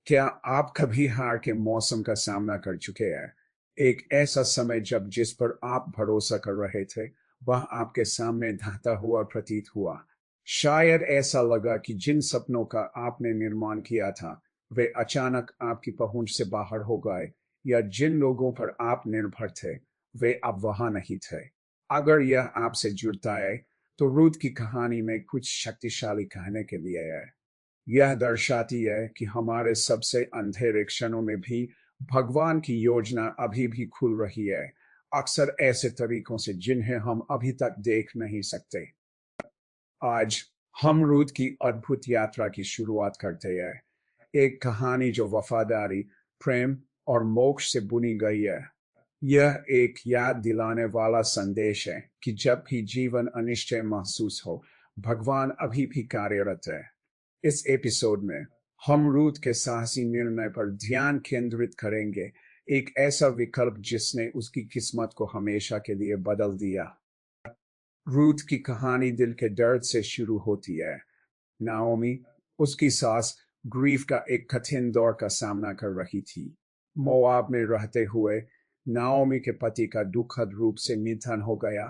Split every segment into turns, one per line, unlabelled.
क्या आप कभी हार के मौसम का सामना कर चुके हैं? एक ऐसा समय जब जिस पर आप भरोसा कर रहे थे, वह आपके सामने ढहता हुआ प्रतीत हुआ। शायद ऐसा लगा कि जिन सपनों का आपने निर्माण किया था, वे अचानक आपकी पहुंच से बाहर हो गए, या जिन लोगों पर आप निर्भर थे, वे अब वहां नहीं थे। अगर यह आपसे जुड़ता है, तो रूथ की कहानी में कुछ शक्तिशाली कहने के लिए है। यह दर्शाती है कि हमारे सबसे अंधेरे क्षणों में भी भगवान की योजना अभी भी खुल रही है, अक्सर ऐसे तरीकों से जिन्हें हम अभी तक देख नहीं सकते। आज हम रूथ की अद्भुत यात्रा की शुरुआत करते हैं, एक कहानी जो वफादारी, प्रेम और मोक्ष से बुनी गई है। यह एक याद दिलाने वाला संदेश है कि जब भी जीवन अनिश्चय महसूस हो, भगवान अभी भी कार्यरत है। इस एपिसोड में हम रूथ के साहसी निर्णय पर ध्यान केंद्रित करेंगे, एक ऐसा विकल्प जिसने उसकी किस्मत को हमेशा के लिए बदल दिया। रूथ की कहानी दिल के दर्द से शुरू होती है। नाओमी, उसकी सास, ग्रीफ का एक कठिन दौर का सामना कर रही थी। मोआब में रहते हुए नाओमी के पति का दुखद रूप से निधन हो गया,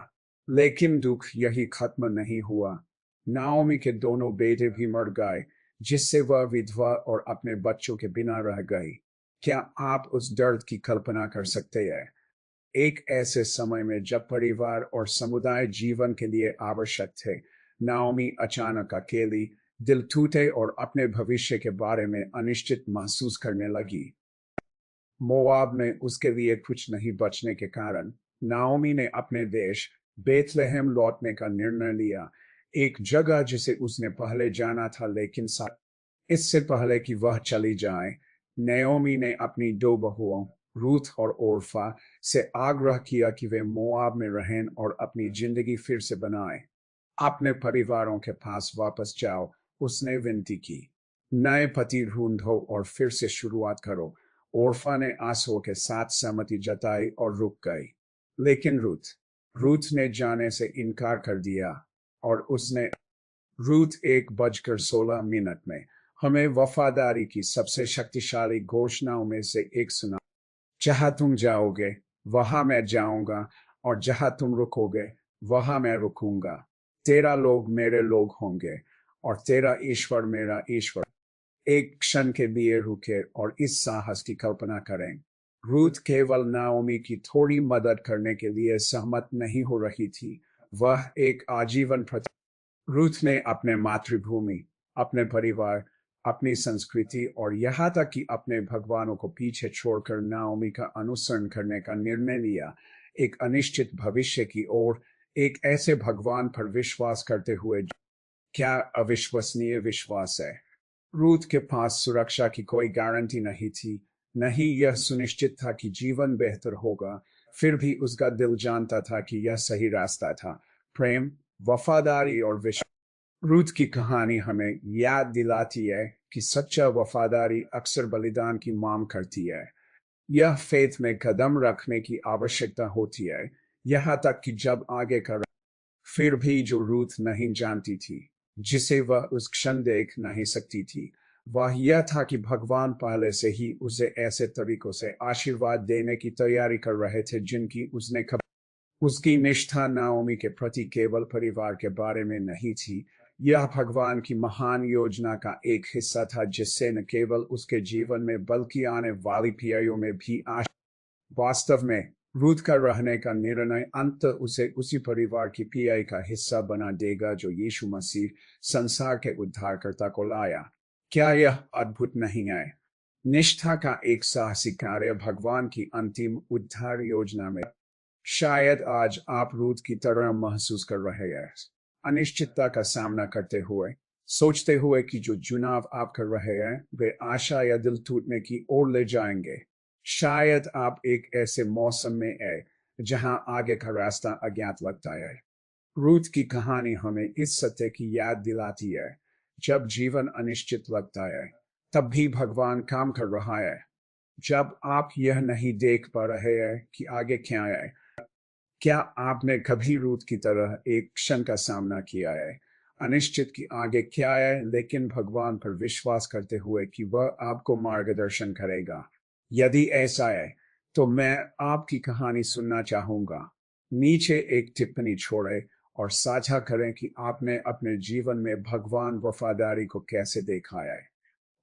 लेकिन दुख यही खत्म नहीं हुआ। नाओमी के दोनों बेटे भी मर गए, जिससे वह विधवा और अपने बच्चों के बिना रह गई। क्या आप उस दर्द की कल्पना कर सकते हैं? एक ऐसे समय में जब परिवार और समुदाय जीवन के लिए आवश्यक थे, नाओमी अचानक अकेली, दिल टूटे और अपने भविष्य के बारे में अनिश्चित महसूस करने लगी। मोआब में उसके लिए कुछ नहीं बचने के कारण नाओमी ने अपने देश बेथलेहम लौटने का निर्णय लिया, एक जगह जिसे उसने पहले जाना था, लेकिन इससे पहले कि वह चली जाए, नयोमी ने अपनी दो बहुओं रूथ और ओर्फा से आग्रह किया कि वे मोआब में रहें और अपनी जिंदगी फिर से बनाएं। अपने परिवारों के पास वापस जाओ, उसने विनती की। नए पति ढूंढो और फिर से शुरुआत करो। ओर्फा ने आंसुओं के साथ सहमति जताई और रुक गई। लेकिन रूथ ने जाने से इनकार कर दिया, और उसने रूथ 1:16 में हमें वफादारी की सबसे शक्तिशाली घोषणाओं में से एक सुना। जहां तुम जाओगे, वहां मैं जाऊंगा, और जहां तुम रुकोगे, वहां मैं रुकूंगा। तेरा लोग मेरे लोग होंगे, और तेरा ईश्वर मेरा ईश्वर। एक क्षण के लिए रुके और इस साहस की कल्पना करें। रूथ केवल नाओमी की थोड़ी मदद करने के लिए सहमत नहीं हो रही थी, वह एक आजीवन रूथ ने अपने मातृभूमि, अपने परिवार, अपनी संस्कृति और यहाँ तक कि अपने भगवानों को पीछे छोड़कर नाओमी का अनुसरण करने का निर्णय लिया, एक अनिश्चित भविष्य की ओर, एक ऐसे भगवान पर विश्वास करते हुए। क्या अविश्वसनीय विश्वास है! रूथ के पास सुरक्षा की कोई गारंटी नहीं थी, नहीं यह सुनिश्चित था कि जीवन बेहतर होगा, फिर भी उसका दिल जानता था कि यह सही रास्ता था। प्रेम, वफादारी और विश्वास। रूथ की कहानी हमें याद दिलाती है कि सच्चा वफादारी अक्सर बलिदान की मांग करती है। यह फेथ में कदम रखने की आवश्यकता होती है, यहाँ तक कि जब आगे का। फिर भी जो रूथ नहीं जानती थी, जिसे वह उस क्षण देख नहीं सकती थी, वह यह था कि भगवान पहले से ही उसे ऐसे तरीकों से आशीर्वाद देने की तैयारी कर रहे थे जिनकी उसने कभी। उसकी निष्ठा नाओमी के प्रति केवल परिवार के बारे में नहीं थी, यह भगवान की महान योजना का एक हिस्सा था, जिससे न केवल उसके जीवन में बल्कि आने वाली पीढ़ियों में भी वास्तव में रूथ का रहने का निर्णय अंत उसे उसी परिवार की पीआई का हिस्सा बना देगा जो यीशु मसीह संसार के उद्धारकर्ता को लाया। क्या यह अद्भुत नहीं है? निष्ठा का एक साहसी कार्य भगवान की अंतिम उद्धार योजना में। शायद आज आप रूथ की तरह महसूस कर रहे हैं, अनिश्चितता का सामना करते हुए, सोचते हुए कि जो चुनाव आप कर रहे हैं वे आशा या दिल टूटने की ओर ले जाएंगे। शायद आप एक ऐसे मौसम में है जहां आगे का रास्ता अज्ञात लगता है। रूथ की कहानी हमें इस सत्य की याद दिलाती है, जब जीवन अनिश्चित लगता है, तब भी भगवान काम कर रहा है। जब आप यह नहीं देख पा रहे हैं कि आगे क्या है, क्या आपने कभी रूथ की तरह एक क्षण का सामना किया है, अनिश्चित कि आगे क्या है, लेकिन भगवान पर विश्वास करते हुए कि वह आपको मार्गदर्शन करेगा। यदि ऐसा है तो मैं आपकी कहानी सुनना चाहूंगा। नीचे एक टिप्पणी छोड़ें और साझा करें कि आपने अपने जीवन में भगवान वफादारी को कैसे देखा है।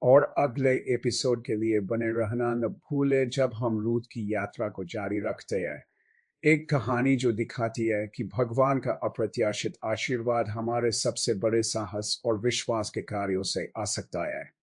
और अगले एपिसोड के लिए बने रहना न भूलें जब हम रूथ की यात्रा को जारी रखते हैं। एक कहानी जो दिखाती है कि भगवान का अप्रत्याशित आशीर्वाद हमारे सबसे बड़े साहस और विश्वास के कार्यों से आ सकता है।